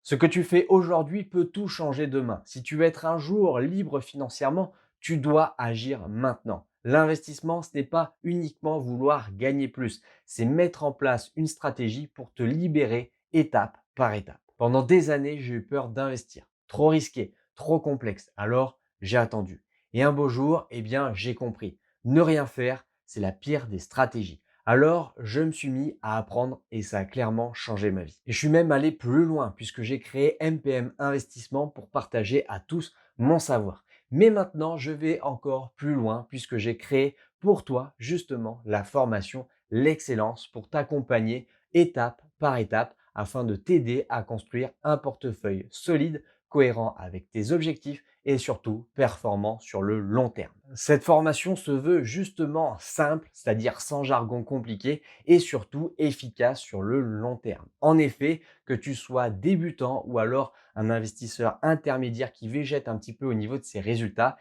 Ce que tu fais aujourd'hui peut tout changer demain. Si tu veux être un jour libre financièrement, tu dois agir maintenant. L'investissement, ce n'est pas uniquement vouloir gagner plus, c'est mettre en place une stratégie pour te libérer étape par étape. Pendant des années, j'ai eu peur d'investir. Trop risqué, trop complexe. Alors, j'ai attendu. Et un beau jour, j'ai compris. Ne rien faire, c'est la pire des stratégies. Alors, je me suis mis à apprendre et ça a clairement changé ma vie. Et je suis même allé plus loin puisque j'ai créé MPM Investissement pour partager à tous mon savoir. Mais maintenant, je vais encore plus loin puisque j'ai créé pour toi justement la formation L'excellence pour t'accompagner étape par étape afin de t'aider à construire un portefeuille solide, cohérent avec tes objectifs et surtout performant sur le long terme. Cette formation se veut justement simple, c'est-à-dire sans jargon compliqué et surtout efficace sur le long terme. En effet, que tu sois débutant ou alors un investisseur intermédiaire qui végète un petit peu au niveau de ses résultats,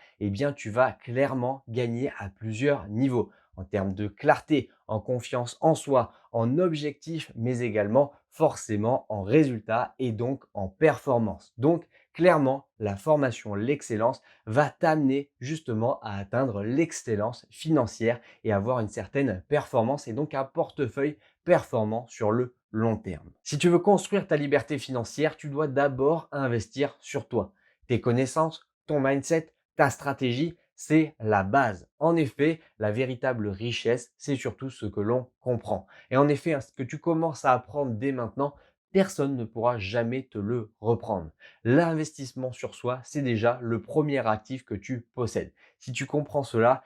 tu vas clairement gagner à plusieurs niveaux en termes de clarté, en confiance en soi, en objectif, mais également forcément en résultats et donc en performance. Donc, clairement, la formation L'excellence va t'amener justement à atteindre l'excellence financière et avoir une certaine performance et donc un portefeuille performant sur le long terme. Si tu veux construire ta liberté financière, tu dois d'abord investir sur toi. Tes connaissances, ton mindset, ta stratégie, c'est la base. En effet, la véritable richesse, c'est surtout ce que l'on comprend. Et en effet, ce que tu commences à apprendre dès maintenant, personne ne pourra jamais te le reprendre. L'investissement sur soi, c'est déjà le premier actif que tu possèdes. Si tu comprends cela,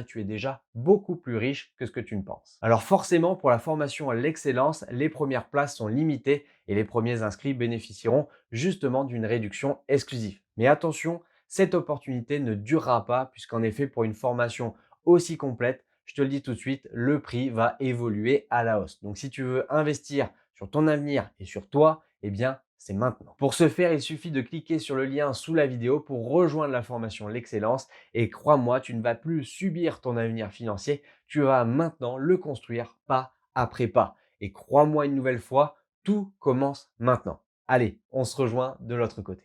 tu es déjà beaucoup plus riche que ce que tu ne penses. Alors forcément, pour la formation à l'excellence, les premières places sont limitées et les premiers inscrits bénéficieront justement d'une réduction exclusive. Mais attention, cette opportunité ne durera pas puisqu'en effet, pour une formation aussi complète, je te le dis tout de suite, le prix va évoluer à la hausse. Donc si tu veux investir sur ton avenir et sur toi, c'est maintenant. Pour ce faire, il suffit de cliquer sur le lien sous la vidéo pour rejoindre la formation L'excellence et crois-moi, tu ne vas plus subir ton avenir financier, tu vas maintenant le construire pas après pas. Et crois-moi une nouvelle fois, tout commence maintenant. Allez, on se rejoint de l'autre côté.